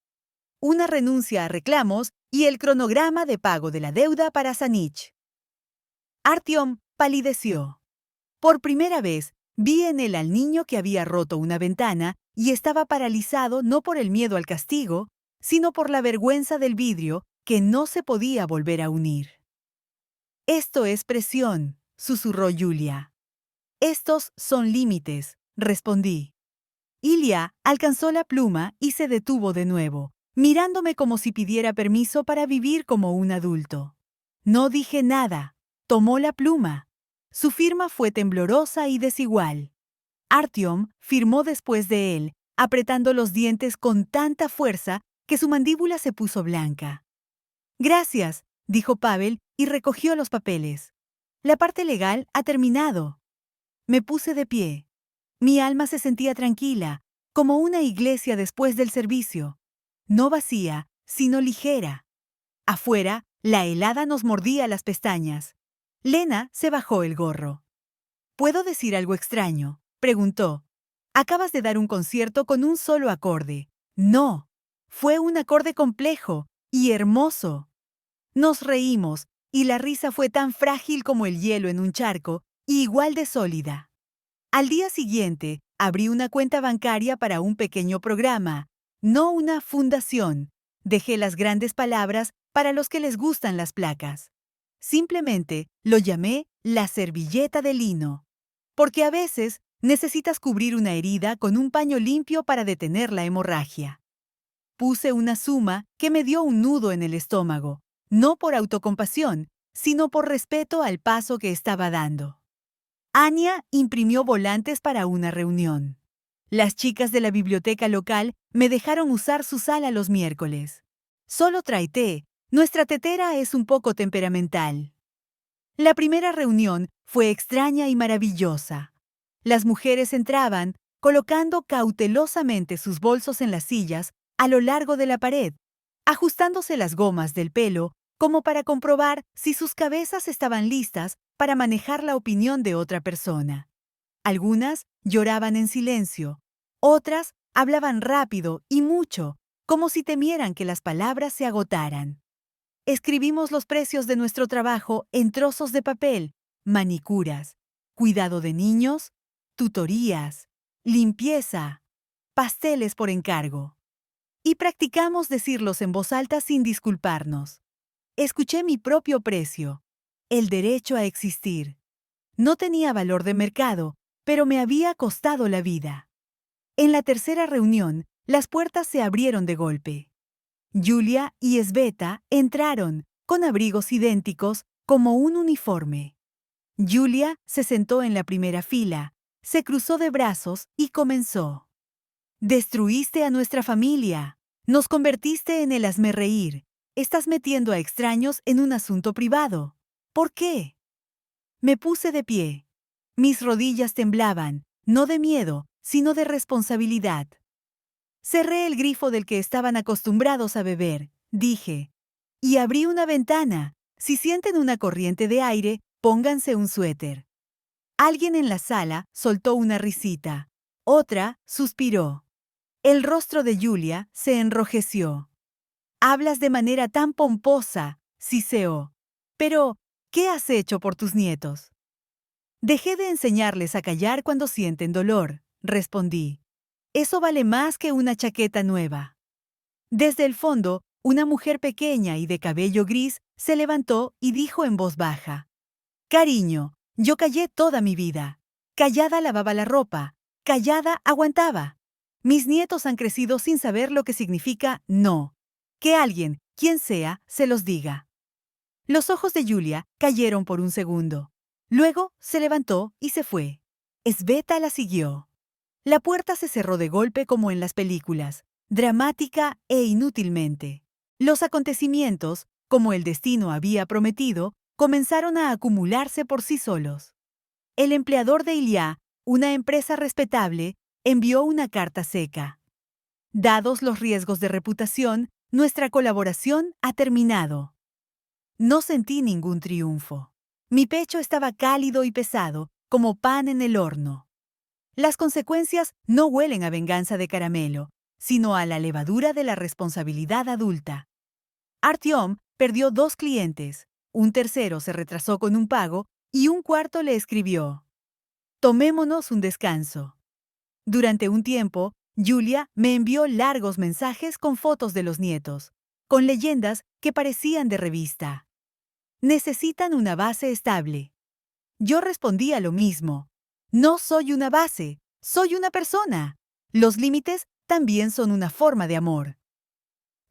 Una renuncia a reclamos y el cronograma de pago de la deuda para Sanich. Artyom palideció. Por primera vez, vi en él al niño que había roto una ventana y estaba paralizado no por el miedo al castigo, sino por la vergüenza del vidrio que no se podía volver a unir. Esto es presión, susurró Yulia. Estos son límites, respondí. Ilya alcanzó la pluma y se detuvo de nuevo, mirándome como si pidiera permiso para vivir como un adulto. No dije nada. Tomó la pluma. Su firma fue temblorosa y desigual. Artyom firmó después de él, apretando los dientes con tanta fuerza que su mandíbula se puso blanca. Gracias, dijo Pavel y recogió los papeles. La parte legal ha terminado. Me puse de pie. Mi alma se sentía tranquila, como una iglesia después del servicio. No vacía, sino ligera. Afuera, la helada nos mordía las pestañas. Lena se bajó el gorro. ¿Puedo decir algo extraño?, preguntó. Acabas de dar un concierto con un solo acorde. No, fue un acorde complejo y hermoso. Nos reímos, y la risa fue tan frágil como el hielo en un charco, y igual de sólida. Al día siguiente, abrí una cuenta bancaria para un pequeño programa, no una fundación. Dejé las grandes palabras para los que les gustan las placas. Simplemente lo llamé la servilleta de lino. Porque a veces necesitas cubrir una herida con un paño limpio para detener la hemorragia. Puse una suma que me dio un nudo en el estómago, no por autocompasión, sino por respeto al paso que estaba dando. Anya imprimió volantes para una reunión. Las chicas de la biblioteca local me dejaron usar su sala los miércoles. Solo trae té. Nuestra tetera es un poco temperamental. La primera reunión fue extraña y maravillosa. Las mujeres entraban, colocando cautelosamente sus bolsos en las sillas a lo largo de la pared, ajustándose las gomas del pelo como para comprobar si sus cabezas estaban listas para manejar la opinión de otra persona. Algunas lloraban en silencio, otras hablaban rápido y mucho, como si temieran que las palabras se agotaran. Escribimos los precios de nuestro trabajo en trozos de papel, manicuras, cuidado de niños, tutorías, limpieza, pasteles por encargo. Y practicamos decirlos en voz alta sin disculparnos. Escuché mi propio precio, el derecho a existir. No tenía valor de mercado, pero me había costado la vida. En la tercera reunión, las puertas se abrieron de golpe. Julia y Sveta entraron, con abrigos idénticos, como un uniforme. Julia se sentó en la primera fila, se cruzó de brazos y comenzó. Destruiste a nuestra familia. Nos convertiste en el hazmerreír. Estás metiendo a extraños en un asunto privado. ¿Por qué? Me puse de pie. Mis rodillas temblaban, no de miedo, sino de responsabilidad. Cerré el grifo del que estaban acostumbrados a beber, dije, y abrí una ventana. Si sienten una corriente de aire, pónganse un suéter. Alguien en la sala soltó una risita. Otra suspiró. El rostro de Julia se enrojeció. Hablas de manera tan pomposa, siseó. Pero, ¿qué has hecho por tus nietos? Dejé de enseñarles a callar cuando sienten dolor, respondí. Eso vale más que una chaqueta nueva. Desde el fondo, una mujer pequeña y de cabello gris se levantó y dijo en voz baja. Cariño, yo callé toda mi vida. Callada lavaba la ropa, callada aguantaba. Mis nietos han crecido sin saber lo que significa no. Que alguien, quien sea, se los diga. Los ojos de Julia cayeron por un segundo. Luego se levantó y se fue. Sveta la siguió. La puerta se cerró de golpe como en las películas, dramática e inútilmente. Los acontecimientos, como el destino había prometido, comenzaron a acumularse por sí solos. El empleador de Ilya, una empresa respetable, envió una carta seca. Dados los riesgos de reputación, nuestra colaboración ha terminado. No sentí ningún triunfo. Mi pecho estaba cálido y pesado, como pan en el horno. Las consecuencias no huelen a venganza de caramelo, sino a la levadura de la responsabilidad adulta. Artyom perdió 2 clientes, un tercero se retrasó con un pago y un cuarto le escribió: Tomémonos un descanso. Durante un tiempo, Julia me envió largos mensajes con fotos de los nietos, con leyendas que parecían de revista. Necesitan una base estable. Yo respondía lo mismo. No soy una base, soy una persona. Los límites también son una forma de amor.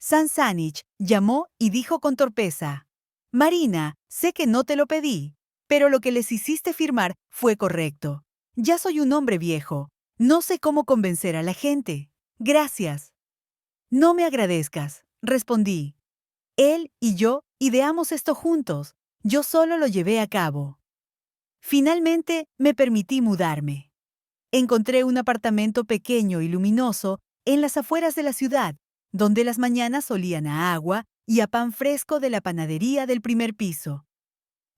Sansánich llamó y dijo con torpeza: Marina, sé que no te lo pedí, pero lo que les hiciste firmar fue correcto. Ya soy un hombre viejo. No sé cómo convencer a la gente. Gracias. No me agradezcas, respondí. Él y yo ideamos esto juntos. Yo solo lo llevé a cabo. Finalmente me permití mudarme. Encontré un apartamento pequeño y luminoso en las afueras de la ciudad, donde las mañanas olían a agua y a pan fresco de la panadería del primer piso.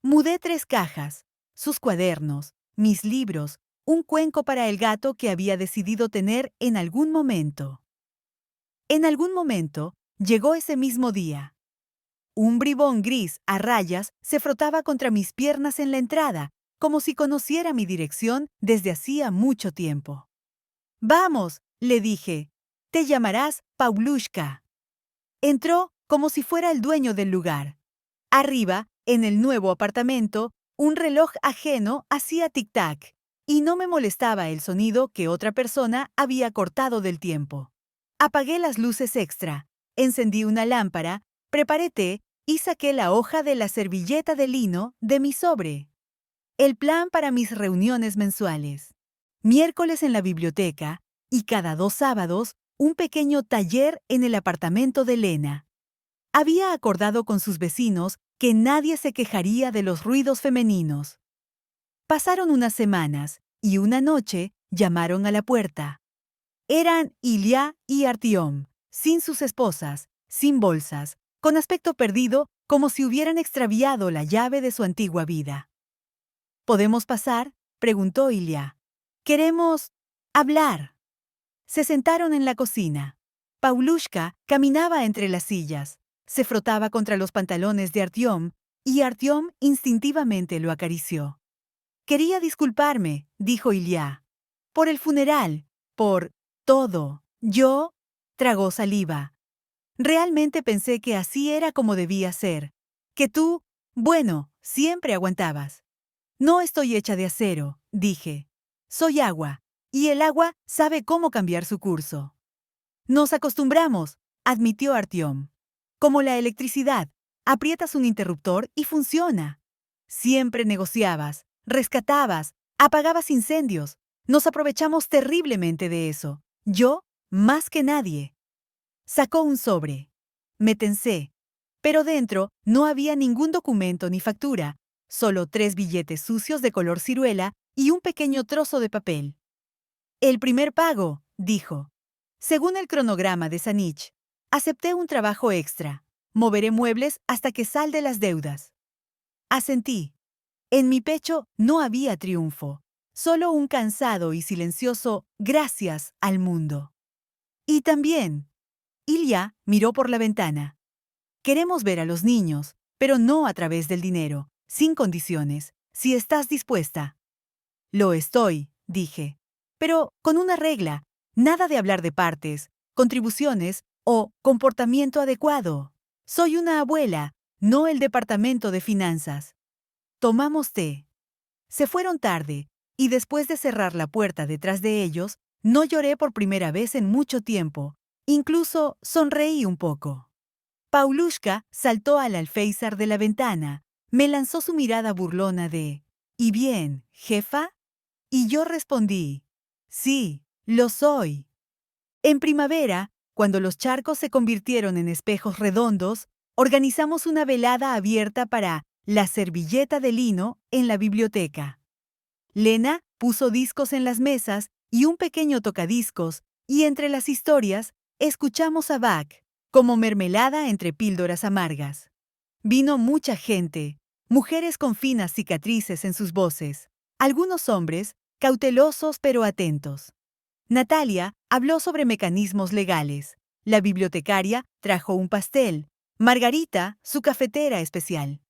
Mudé 3 cajas, sus cuadernos, mis libros, un cuenco para el gato que había decidido tener en algún momento. En algún momento, llegó ese mismo día. Un bribón gris a rayas se frotaba contra mis piernas en la entrada, como si conociera mi dirección desde hacía mucho tiempo. Vamos, le dije, te llamarás Paulushka. Entró como si fuera el dueño del lugar. Arriba, en el nuevo apartamento, Un reloj ajeno hacía tic-tac, y no me molestaba el sonido que otra persona había cortado del tiempo. Apagué las luces extra, encendí una lámpara, preparé té y saqué la hoja de la servilleta de lino de mi sobre. El plan para mis reuniones mensuales. Miércoles en la biblioteca y cada 2 sábados un pequeño taller en el apartamento de Lena. Había acordado con sus vecinos que nadie se quejaría de los ruidos femeninos. Pasaron unas semanas y una noche llamaron a la puerta. Eran Ilya y Artyom, sin sus esposas, sin bolsas, con aspecto perdido como si hubieran extraviado la llave de su antigua vida. ¿Podemos pasar?, preguntó Ilya. Queremos hablar. Se sentaron en la cocina. Paulushka caminaba entre las sillas, se frotaba contra los pantalones de Artyom y Artyom instintivamente lo acarició. Quería disculparme, dijo Ilya. Por el funeral, por todo. Yo tragó saliva. Realmente pensé que así era como debía ser. Que tú, bueno, siempre aguantabas. No estoy hecha de acero, dije. Soy agua, y el agua sabe cómo cambiar su curso. Nos acostumbramos, admitió Artyom. Como la electricidad, aprietas un interruptor y funciona. Siempre negociabas, rescatabas, apagabas incendios. Nos aprovechamos terriblemente de eso. Yo, más que nadie. Sacó un sobre. Me tensé. Pero dentro no había ningún documento ni factura, solo 3 billetes sucios de color ciruela y un pequeño trozo de papel. El primer pago, dijo. Según el cronograma de Sanich, acepté un trabajo extra. Moveré muebles hasta que salde las deudas. Asentí. En mi pecho no había triunfo, solo un cansado y silencioso gracias al mundo. Y también, Ilya miró por la ventana. Queremos ver a los niños, pero no a través del dinero, sin condiciones, si estás dispuesta. Lo estoy, dije. Pero con una regla, nada de hablar de partes, contribuciones o comportamiento adecuado. Soy una abuela, no el departamento de finanzas. Tomamos té. Se fueron tarde, y después de cerrar la puerta detrás de ellos, no lloré por primera vez en mucho tiempo. Incluso sonreí un poco. Paulushka saltó al alféizar de la ventana, me lanzó su mirada burlona de «¿Y bien, jefa?» Y yo respondí «Sí, lo soy». En primavera, cuando los charcos se convirtieron en espejos redondos, organizamos una velada abierta para la servilleta de lino en la biblioteca. Lena puso discos en las mesas y un pequeño tocadiscos, y entre las historias, escuchamos a Bach, como mermelada entre píldoras amargas. Vino mucha gente, mujeres con finas cicatrices en sus voces, algunos hombres, cautelosos pero atentos. Natalia habló sobre mecanismos legales. La bibliotecaria trajo un pastel. Margarita, su cafetera especial.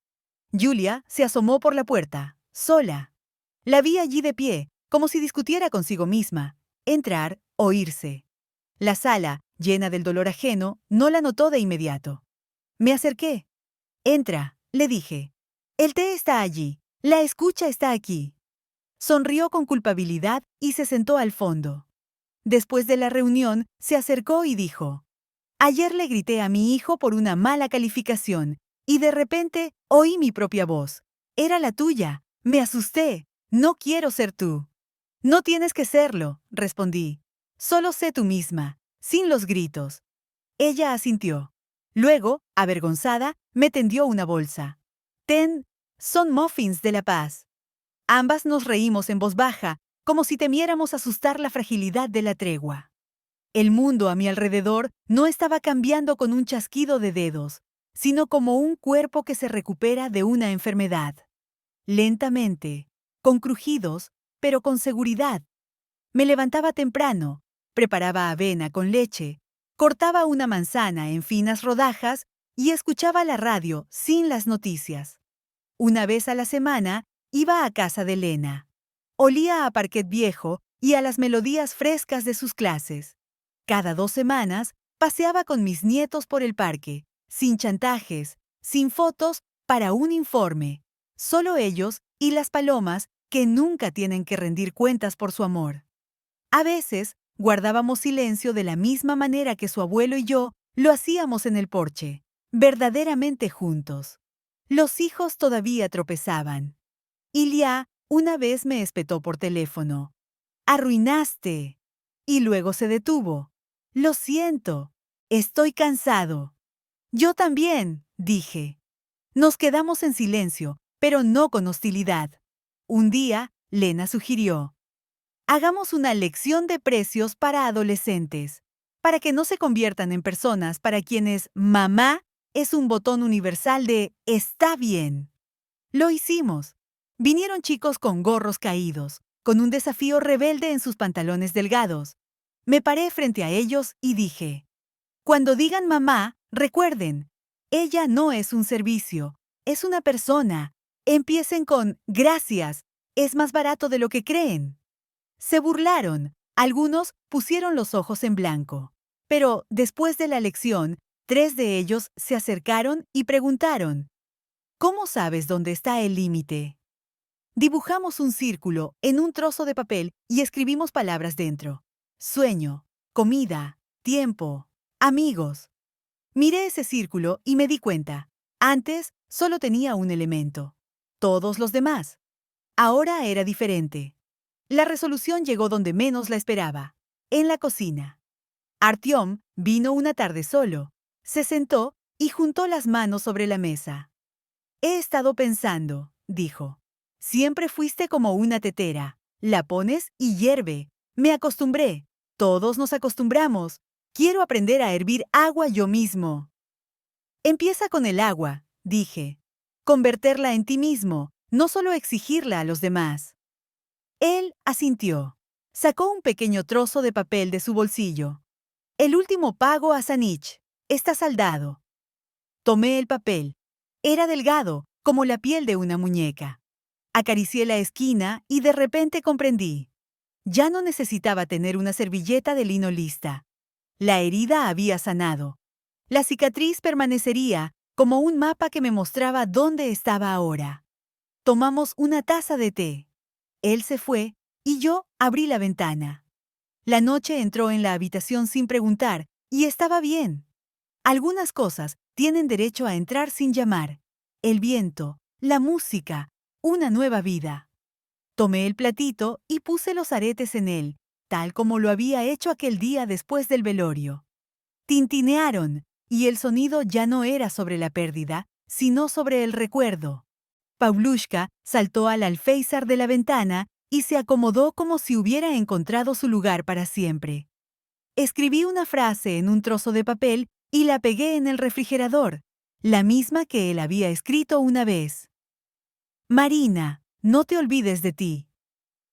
Julia se asomó por la puerta, sola. La vi allí de pie, como si discutiera consigo misma. Entrar o irse. La sala, llena del dolor ajeno, no la notó de inmediato. Me acerqué. Entra, le dije. El té está allí. La escucha está aquí. Sonrió con culpabilidad y se sentó al fondo. Después de la reunión, se acercó y dijo: Ayer le grité a mi hijo por una mala calificación, y de repente oí mi propia voz. Era la tuya. Me asusté. No quiero ser tú. No tienes que serlo, respondí. Solo sé tú misma, sin los gritos. Ella asintió. Luego, avergonzada, me tendió una bolsa. Ten, son muffins de la paz. Ambas nos reímos en voz baja, como si temiéramos asustar la fragilidad de la tregua. El mundo a mi alrededor no estaba cambiando con un chasquido de dedos, sino como un cuerpo que se recupera de una enfermedad. Lentamente, con crujidos, pero con seguridad. Me levantaba temprano, preparaba avena con leche, cortaba una manzana en finas rodajas y escuchaba la radio sin las noticias. Una vez a la semana iba a casa de Lena. Olía a parquet viejo y a las melodías frescas de sus clases. Cada 2 semanas paseaba con mis nietos por el parque, sin chantajes, sin fotos, para un informe. Solo ellos y las palomas que nunca tienen que rendir cuentas por su amor. A veces, guardábamos silencio de la misma manera que su abuelo y yo lo hacíamos en el porche, verdaderamente juntos. Los hijos todavía tropezaban. Ilia una vez me espetó por teléfono. ¡Arruinaste! Y luego se detuvo. Lo siento. Estoy cansado. Yo también, dije. Nos quedamos en silencio, pero no con hostilidad. Un día, Lena sugirió: hagamos una lección de precios para adolescentes, para que no se conviertan en personas para quienes mamá es un botón universal de está bien. Lo hicimos. Vinieron chicos con gorros caídos, con un desafío rebelde en sus pantalones delgados. Me paré frente a ellos y dije: cuando digan mamá, recuerden, ella no es un servicio, es una persona. Empiecen con gracias, es más barato de lo que creen. Se burlaron, algunos pusieron los ojos en blanco. Pero después de la lección, 3 de ellos se acercaron y preguntaron: ¿cómo sabes dónde está el límite? Dibujamos un círculo en un trozo de papel y escribimos palabras dentro: sueño, comida, tiempo, amigos. Miré ese círculo y me di cuenta. Antes solo tenía un elemento. Todos los demás. Ahora era diferente. La resolución llegó donde menos la esperaba, en la cocina. Artyom vino una tarde solo. Se sentó y juntó las manos sobre la mesa. He estado pensando, dijo. Siempre fuiste como una tetera. La pones y hierve. Me acostumbré. Todos nos acostumbramos. Quiero aprender a hervir agua yo mismo. Empieza con el agua, dije. Convertirla en ti mismo, no solo exigirla a los demás. Él asintió. Sacó un pequeño trozo de papel de su bolsillo. El último pago a Sanich. Está saldado. Tomé el papel. Era delgado, como la piel de una muñeca. Acaricié la esquina y de repente comprendí. Ya no necesitaba tener una servilleta de lino lista. La herida había sanado. La cicatriz permanecería como un mapa que me mostraba dónde estaba ahora. Tomamos una taza de té. Él se fue y yo abrí la ventana. La noche entró en la habitación sin preguntar y estaba bien. Algunas cosas tienen derecho a entrar sin llamar. El viento, la música, una nueva vida. Tomé el platito y puse los aretes en él, tal como lo había hecho aquel día después del velorio. Tintinearon, y el sonido ya no era sobre la pérdida, sino sobre el recuerdo. Pavlushka saltó al alféizar de la ventana y se acomodó como si hubiera encontrado su lugar para siempre. Escribí una frase en un trozo de papel y la pegué en el refrigerador, la misma que él había escrito una vez. Marina, no te olvides de ti.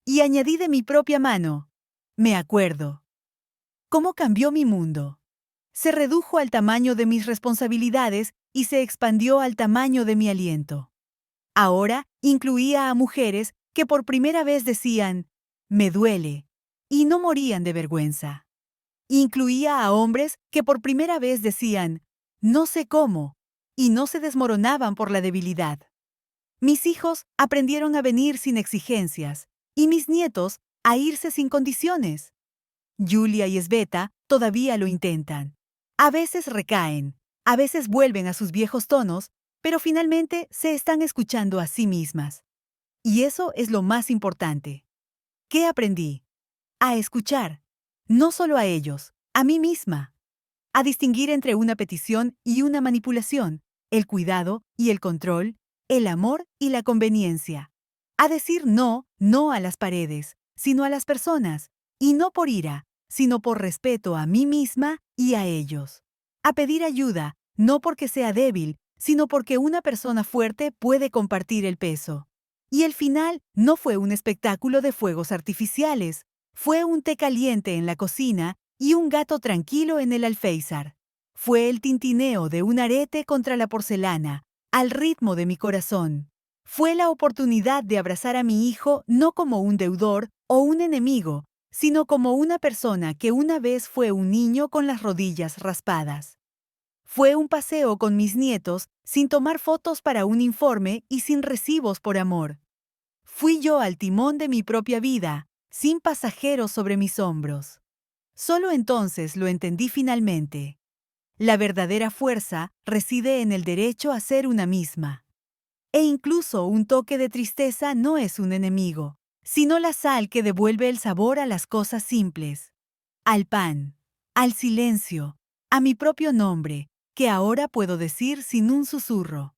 Y añadí de mi propia mano: me acuerdo. ¿Cómo cambió mi mundo? Se redujo al tamaño de mis responsabilidades y se expandió al tamaño de mi aliento. Ahora incluía a mujeres que por primera vez decían: me duele, y no morían de vergüenza. Incluía a hombres que por primera vez decían: no sé cómo, y no se desmoronaban por la debilidad. Mis hijos aprendieron a venir sin exigencias, y mis nietos a irse sin condiciones. Yulia y Sveta todavía lo intentan. A veces recaen, a veces vuelven a sus viejos tonos, pero finalmente se están escuchando a sí mismas. Y eso es lo más importante. ¿Qué aprendí? A escuchar, no solo a ellos, a mí misma. A distinguir entre una petición y una manipulación, el cuidado y el control, el amor y la conveniencia. A decir no, no a las paredes, sino a las personas, y no por ira, sino por respeto a mí misma y a ellos. A pedir ayuda, no porque sea débil, sino porque una persona fuerte puede compartir el peso. Y el final no fue un espectáculo de fuegos artificiales, fue un té caliente en la cocina y un gato tranquilo en el alféizar. Fue el tintineo de un arete contra la porcelana, al ritmo de mi corazón. Fue la oportunidad de abrazar a mi hijo no como un deudor o un enemigo, sino como una persona que una vez fue un niño con las rodillas raspadas. Fue un paseo con mis nietos sin tomar fotos para un informe y sin recibos por amor. Fui yo al timón de mi propia vida, sin pasajeros sobre mis hombros. Solo entonces lo entendí finalmente. La verdadera fuerza reside en el derecho a ser una misma. E incluso un toque de tristeza no es un enemigo, sino la sal que devuelve el sabor a las cosas simples. Al pan, al silencio, a mi propio nombre, que ahora puedo decir sin un susurro.